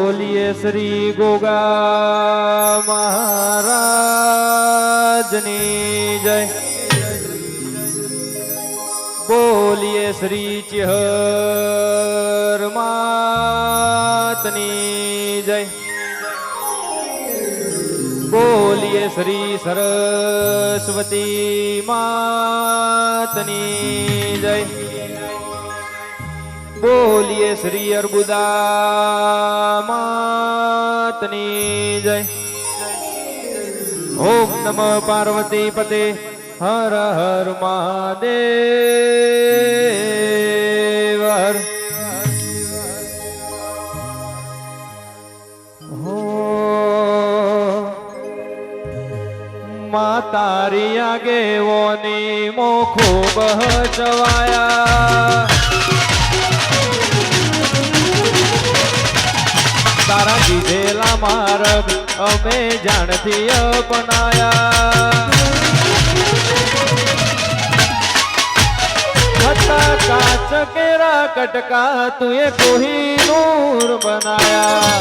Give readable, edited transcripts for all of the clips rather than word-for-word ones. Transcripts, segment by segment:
બોલીએ શ્રી ગોગા મહારાજની જય. બોલીએ શ્રી ચેહર માતની જય. બોલીએ શ્રી સરસ્વતી માતની જય. બોલીએ શ્રી અર્બુદા માતની જય. ઓમ નમઃ પાર્વતી પતે હર હર મહાદેવ હર. તારી આગેવોની મોખો બહચવાયા. તારા કીધેલા માર્ગ અમે જાણથી અપનાયા. હતા કાચ કેરા કટકા તુએ કોહિનૂર બનાયા.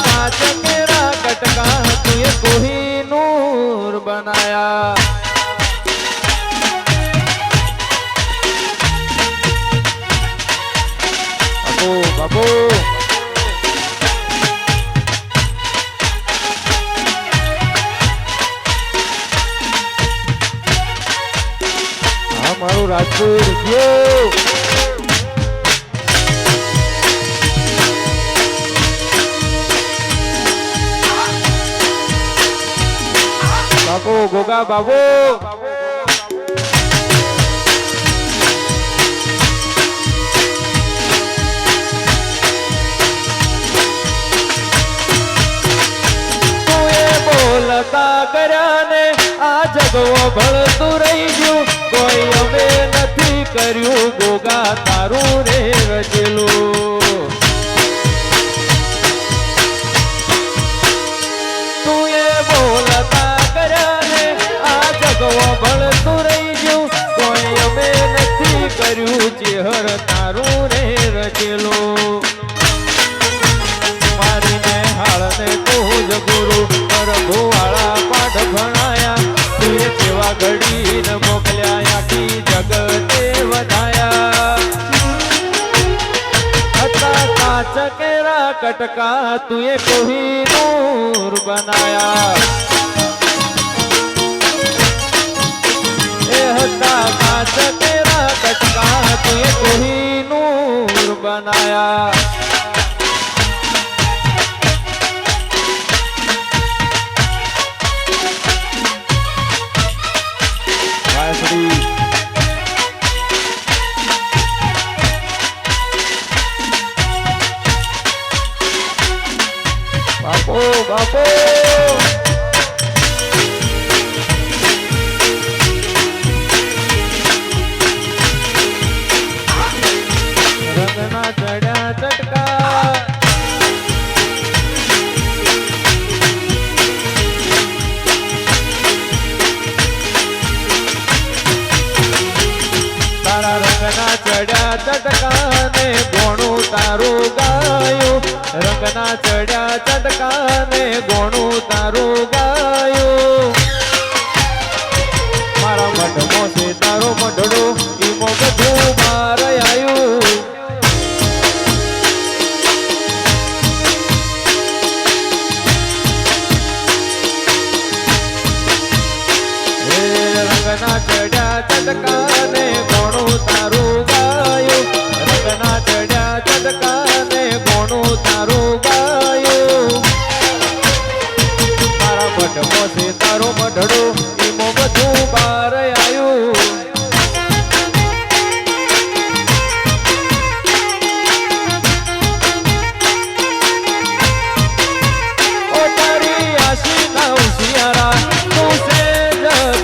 काच केरा कटका तुए कोहिनूर बनाया. बाबू बाबू हमारू राजपुर बाबू गोगा बाबू. તુએ બોલતા કર્યા ને આ જગવો ભળતું રહી ગયું. કોઈ અમે નથી કર્યું ગોગા તારું રે રચેલું. તુએ બોલતા ભળતું રહી ગયું. કોઈ અમે નથી કર્યું ચેહર તારું રે રચેલું. મારીને હાળને તું જ ગુરુ પ્રભુવાળા પાઠ ભણાયા. તુએ કેવા ઘડીને મોકલ્યા આખી જગતે વધાયા. હતા કાચ કેરા કટકા તુએ કોહિનૂર બનાયા. काच तेरा कटका तुए कोहिनूर बनाया. वासुरी बापो बापो ચડ્યા ચટકાને ગોણું તારું ગાયું. રંગના ચડ્યા ચટકાને ગોણું તારું ગાયું. મારા મઢમો છે તારો મઢડો ઈમો બધું માર આયું. રંગના ચડ્યા ચટકાને ગોણું તારું ગાયું. રંગના ચડ્યા ચટકાને ગોણું તારું ગાયું. મારા મઢમો છે તારો મઢડો ઈમો બધું બહાર આવ્યું. ઓ તારી આશી ના ઉશિયારા તું છે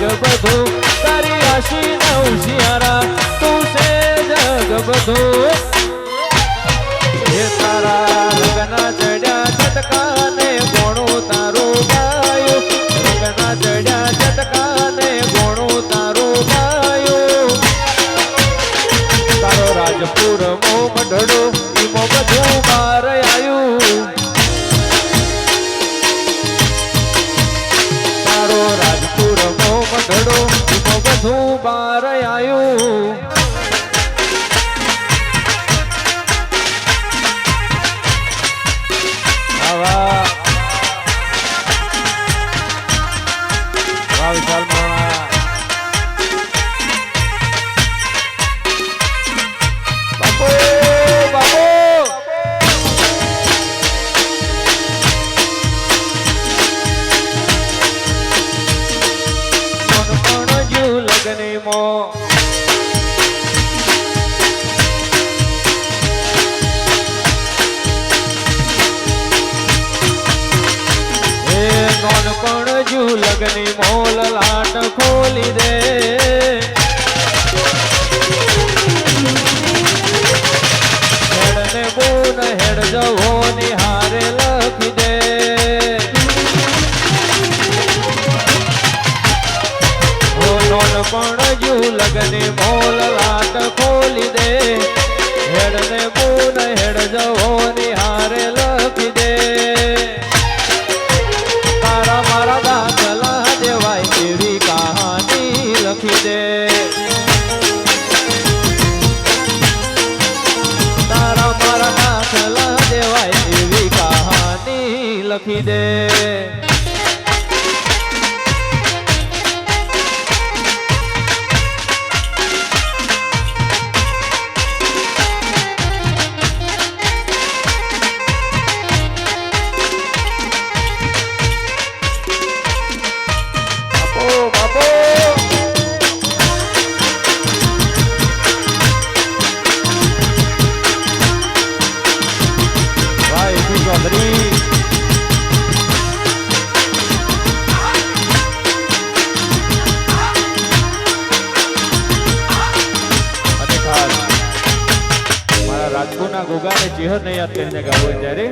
જગ બધું. તારી આશી ના ઉશિયારા તું છે જગ બધું. હે તારા રંગના ચડ્યા ચટકાને ગોણું તારું ગાયું. રંગના ચડ્યા ચટકાને ગોણું તારું ગાયું. તારો રાજપુર રાજપુર મો મઢડો ઈમો બધું બાર આયું તારો રાજપુર મો મઢડો ઈમો બધું બાર આયું આવા વાહ વિશાલમાં બાપો બાપો કોણ પણ જુ લગની મો નોનપણ જુ લગની મોલ લાટ ખોલી દે હેડને બોન હેડ જવો નિહારે લખી દે હો નોનપણ જુ લગની મોલ લાટ ખોલી દે હેડને બોન હેડ જવો નિહારે લખી દે મારા દાખલા દેવાય એવી કહાની લખી દે તારા મારા દાખલા દેવાય એવી કહાની લખી દે રાજકોટના ગોગાને ચેહર ને યાદ કરીને ગાવો ત્યારે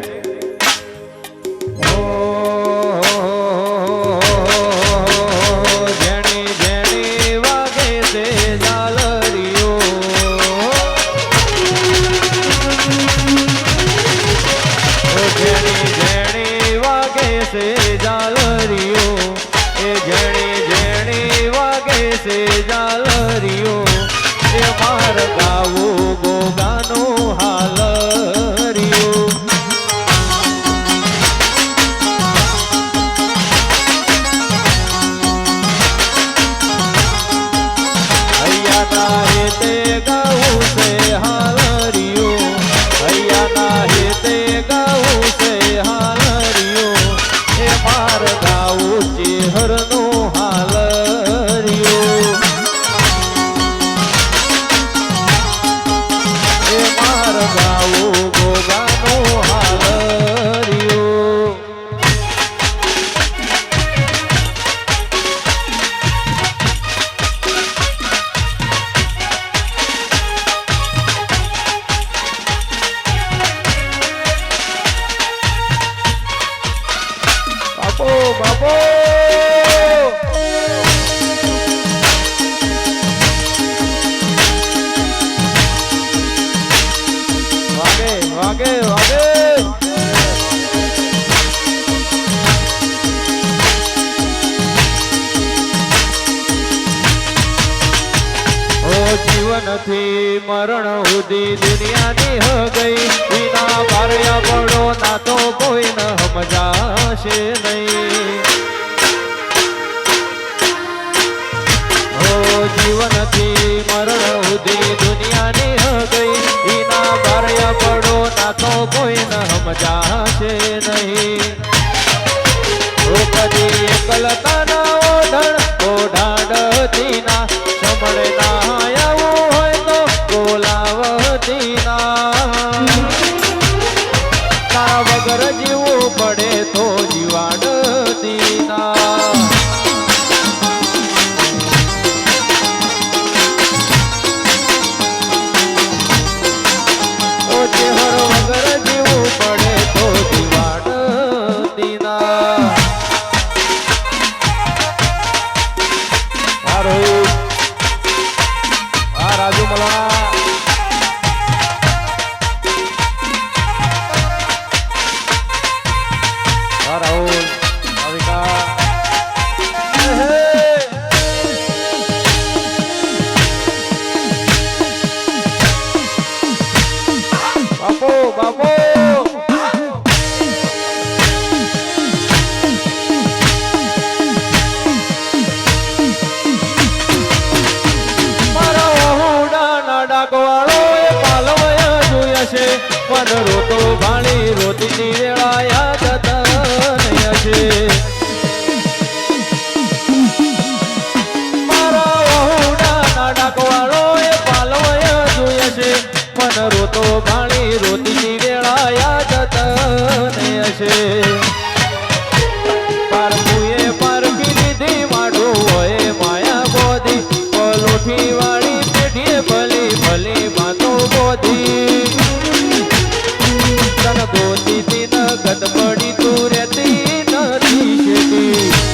જેણી જેણી વાગે છે ઝાલરીઓ જેણી જેણી વાગે છે ઝાલરીઓ એ જેણી જેણી વાગે છે ઝાલરીઓ એ માર ગાવું ગોગાનો હાલરિયો હૈયા ના હેતે ગાવું છે હાલરિયો હૈયા ના હેતે ગાવું છે હાલરિયો એ માર ગાવું ચેહરનો હાલરિયો ગાવો ગોગાનો હાલરિયો બાપો બાપો વાગે વાગે ઓ જીવનથી મરણ સુધી દુનિયાની હ ગઈ વિના બાર્યા પડો ના તો કોઈ ન સમજાશે નહીં ઓ જીવનથી મરણ સુધી દુનિયાની હ ગઈ વિના બાર્યા પડો ના તો કોઈ ન સમજાશે નહીં ઓ કદી એકલતા ના ઓઢણ ઓઢાડતી ના સમળે ના આવું હોય તો બોલાવતી ના તારા વગર જીવવું પડે તો જીવાડતી ના ઓ ચેહર વગર જીવવું પડે તો જીવાડતી ના રાજુ મલા બાપો મારા વહુડાના ડાકવાળો એ પાલવયા જોયા છે પણ રોતો ભાળી રોતીની વેળા યાદ તને હશે ડાકવાળો એ પાલવયા જોયા છે પણ રોતો ભાણી રોતીની વેળા યાદ તને હશે પારખુએ પારખી લીધી માડું હોય માયા બોધી પલોઠી વાળી પેઢીએ ભલી ભલી વાતો બોધી તન ગોતી ન ગદબડી તું રહેતી નથી શેતી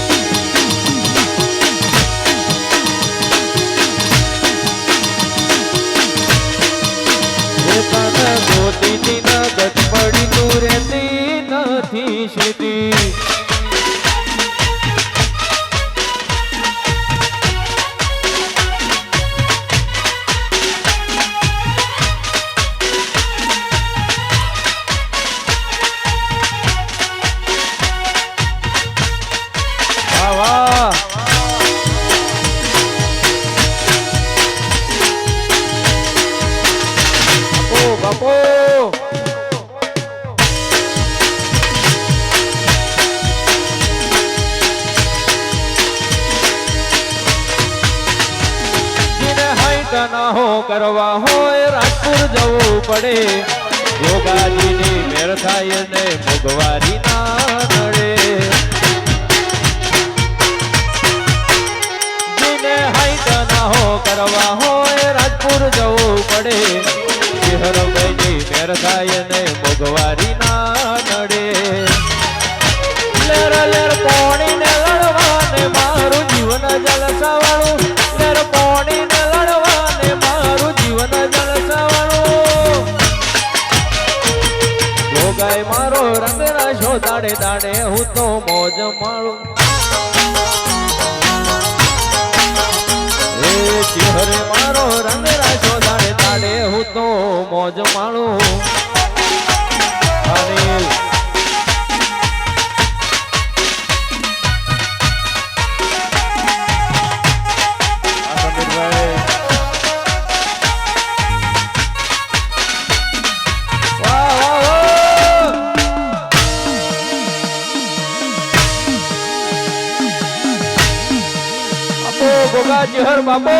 ગોતીની નગત પડી તું રહેતી નથી સીધી વાહ બાપો જેને હાઈટ ના હો કરવા હોય રાજપુર જવું પડે યોગાજીની મેર થાય ને મોગવારી ના નડે જેને હાઈટ ના હો કરવા હોય રાજપુર જવું પડે હરભાઈની મેર થાય ને મોગવારી ના નડે લેર લેર પોણી ને લડવા ને મારું જીવન જલસાવાળું લેર પોણી ને લડવા ને મારું જીવન જલસાવાળું ભોગાય મારો રંગ રાશો દાડે દાડે હું તો મોજ માળું હરે મારો રંગ રાશો દાડે દાડે હું તો મોજ માણું અનિલ સમીરભાઈ વાહ વાહ બાપો ગોગાજી હર બાપો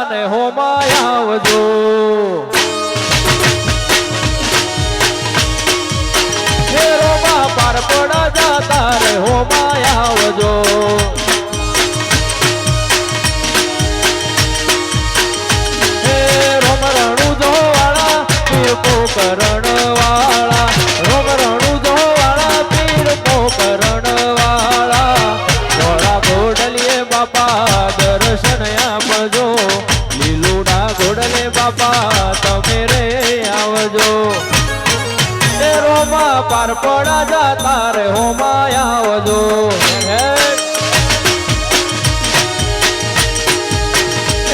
ને હોમાય આવજો ફેરોમાં પાર પડા જાતા રે હોમાય આવજો હે રોમ રણુ જોવાળા પીર પોકરણ વાળા રોમ રણુ જોવાળા પીર પોકરણ વાળા ઘોડા ઘોડલીએ બાપા દર્શન આપજો ઘોડલે બાપા તમે રે આવજો એ રોમા પાર પડા જાતા રે હોમાય આવજો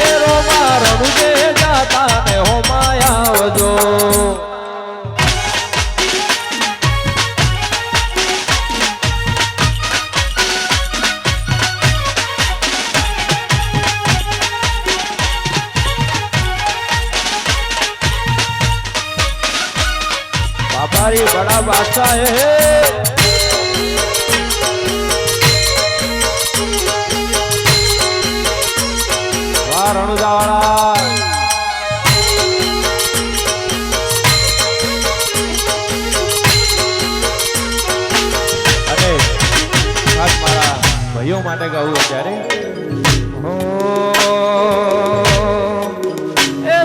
એ રોમા રણુજે જાતા ને હોમાય આવજો बाबारी बड़ा बादशाह है वाह रणुजावाड़ा अरे खास मारा भाइयों माटे गाऊं અત્યારે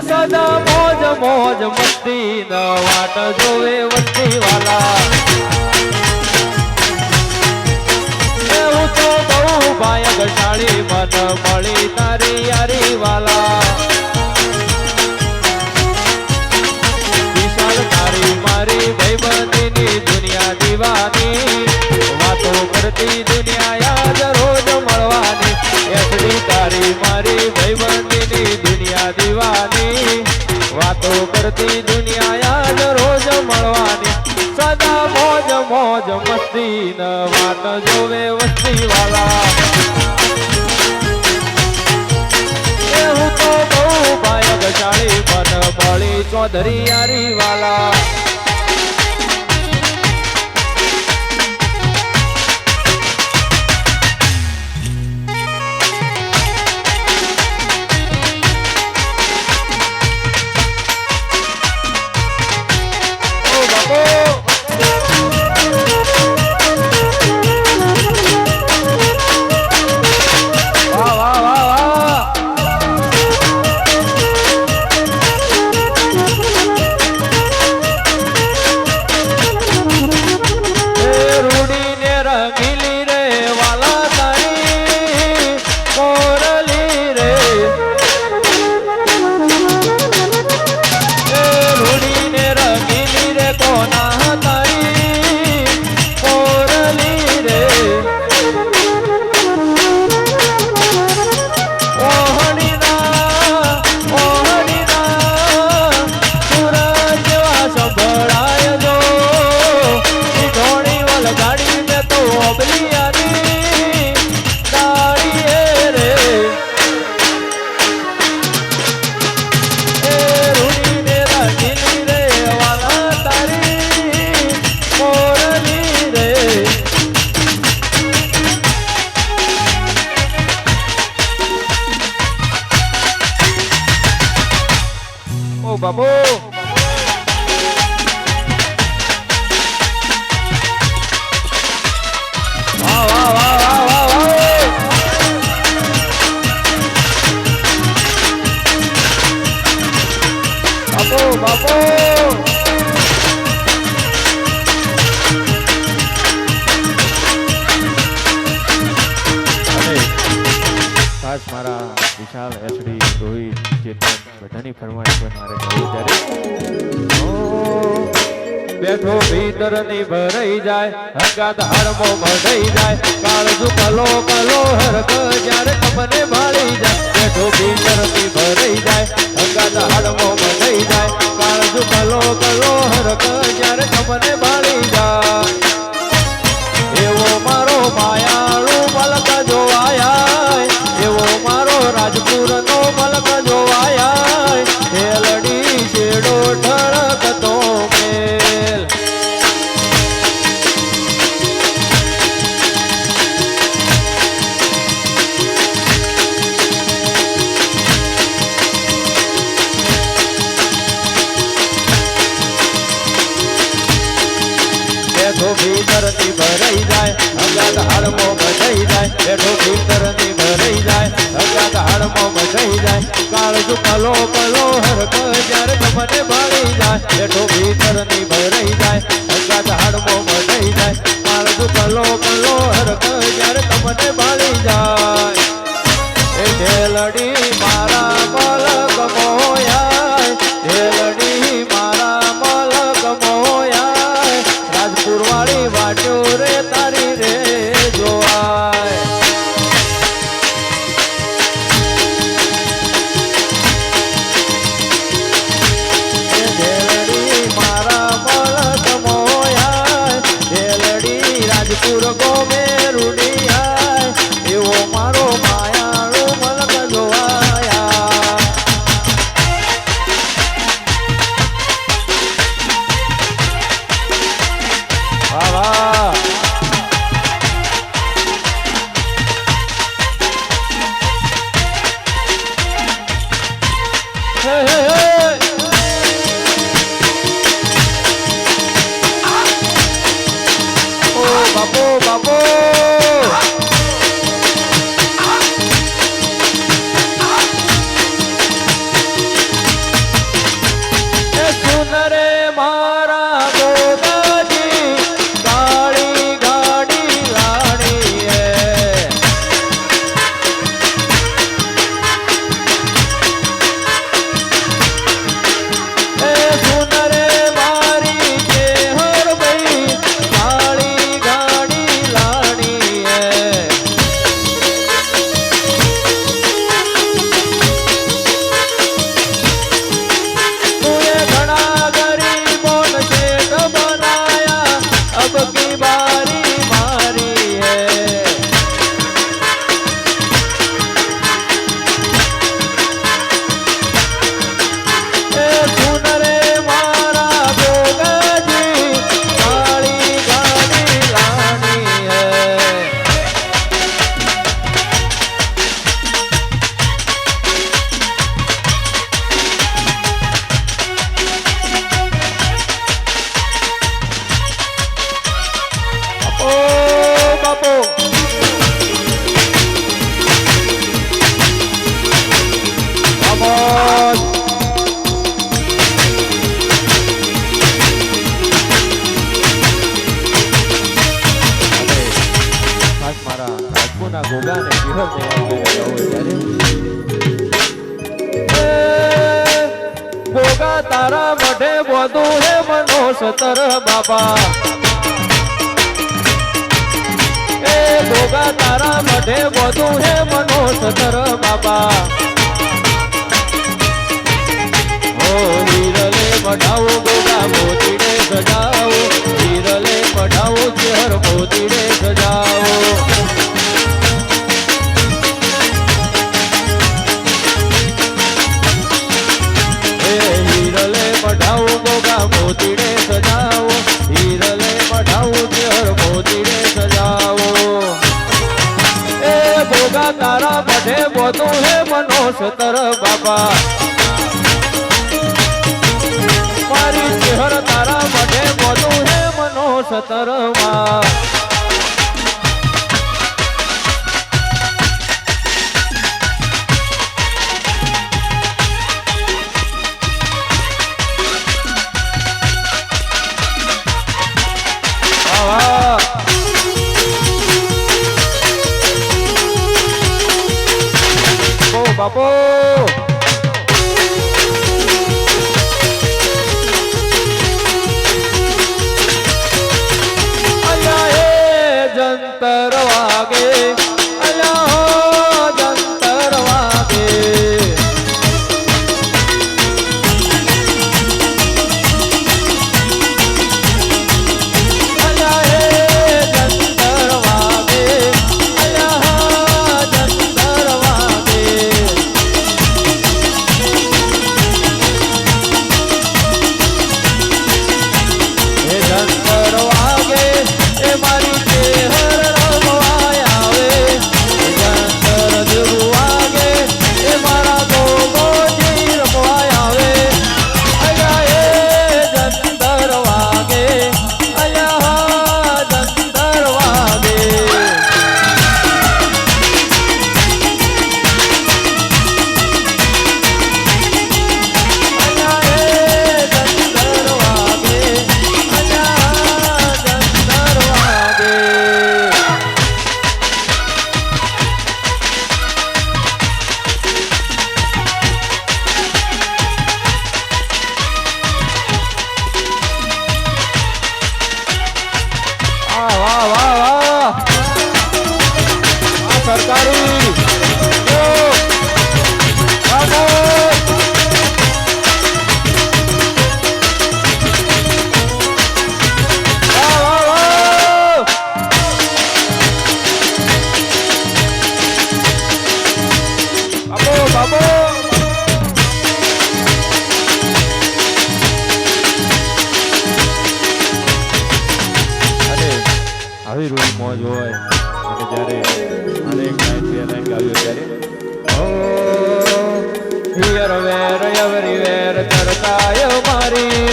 સદા મોજ મોજ મસ્તી ન વાટ જોવે વસ્તી વાલા એવું તો બહુ ભાયગશાળી મન મળી તારી યારી વાલા વિશાળ તારી મારી ભાઈબંધીની દુનિયા દીવાની વાતો કરતી કરતી દુનિયા આજ રોજ મળવાની એસડી તારી મારી ભાઈબંધીની દુનિયા દીવાની વાતો કરતી દુનિયા આજ રોજ મળવાની સદા મોજ મોજ મસ્તી ન વાત જોવે વસ્તી વાલા હું તો બહુ ભાયગશાળી મન મળી ચૌધરી યારી વાલા બાબુ વાહ વાહ વાહ વાહ વાહ વાહ બાપુ બાપુ ખાસ મારા વિશાલ એસડી રોહિત ચેતન બધાની ફરમાઈશ પર મારે જવું ત્યારે બેઠો ભીતર ની ભરાઈ જાય હંગાત હાડમો મઢાઈ જાય કાળજુ કલો કલો હરક જ્યારે તમને ભાળી જાય બેઠો ભીતર ની ભરાઈ જાય હંગાત હાડમો મઢાઈ જાય કાળજુ કલો કલો હરક જ્યારે તમને ભાળી જાય એવો મારો માયાળુ મલક જોવાયા એવો મારો રાજપુર નો મલક જોવાયા ખેલડી છેડો ઢળકતો મેલ બેઠો ભીતરથી ભરાઈ જાય હગાત હાડમો બધાઈ જાય બેઠો ભીતરથી ભરાઈ જાય હગાત હાડમો બધાઈ જાય કાળજુ કલો કલો હરક જ્યારે તમને ભાળી જાય બેઠો ભીતરથી ભરાઈ જાય હગાત હાડમો બધાઈ જાય કાળજુ કલો કલો હરક જ્યારે તમને ભાળી જાય એ ઢેલડી મારા મલક મોયા ઢેલડી મારા મલક મોયા રાજપુરવાળી વાટ્યો રે તારી રે જોવાય ઢેલડી મારા મલક મોયા ઢેલડી રાજપુર ગોમે રૂડિયા એવો મારો માયાળો મલક જોવાયા વાહ વાહ હે હે હે ઓ બાપો બાપો એ સુનરે મારા ગોગાજી કાળી ગાડી લાણી એ સુનરે મારી જે હર ભાઈ કાળી ગાડી લાણી મારા ગોગાને જીવનને યાદ કરી રહ્યો ત્યારે ગોગા તારા મઢે બોધું હે મનો સતર બાબા એ ગોગા તારા મઢે બોધું હે મનો સતર બાબા ઓ વીરલે મઢાવું ગોગા મોતીડે સજાવો વીરલે મઢાવું ચેહર મોતીડે સજાવો મઢાવું ગોગા મોતીડે સજાવો હીરલે મઢાવું ચેહર મોતીડે સજાવો એ ગોગા તારા મઢે બોધું હે મનો સતર બાબા મારી ચેહર તારા મઢે બોધું હે મનો સતર માં બાપો અલ્યા એ જંતર વાગે અલ્યા જંતર વાગે આવી રૂઈ મોજ હોય અને જ્યારે અનેક લાઈન બે લાઈન ગાવ્યો ત્યારે ઓ હિયર વેર એવરી વેર તરતાય મારી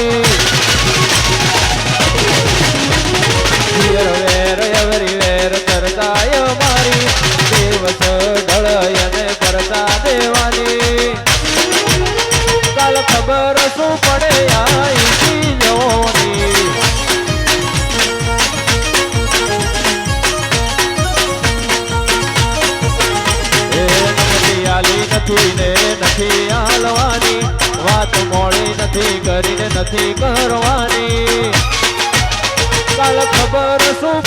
હિયર વેર એવરી વેર તરતાય મારી દેવસ ઢળયને કરતા દેવાની કાલ ખબર શું પડે આઈ જોની નથી ને નથી આલવાની વાત મોડી નથી કરીને નથી કરવાની કાલ ખબર શું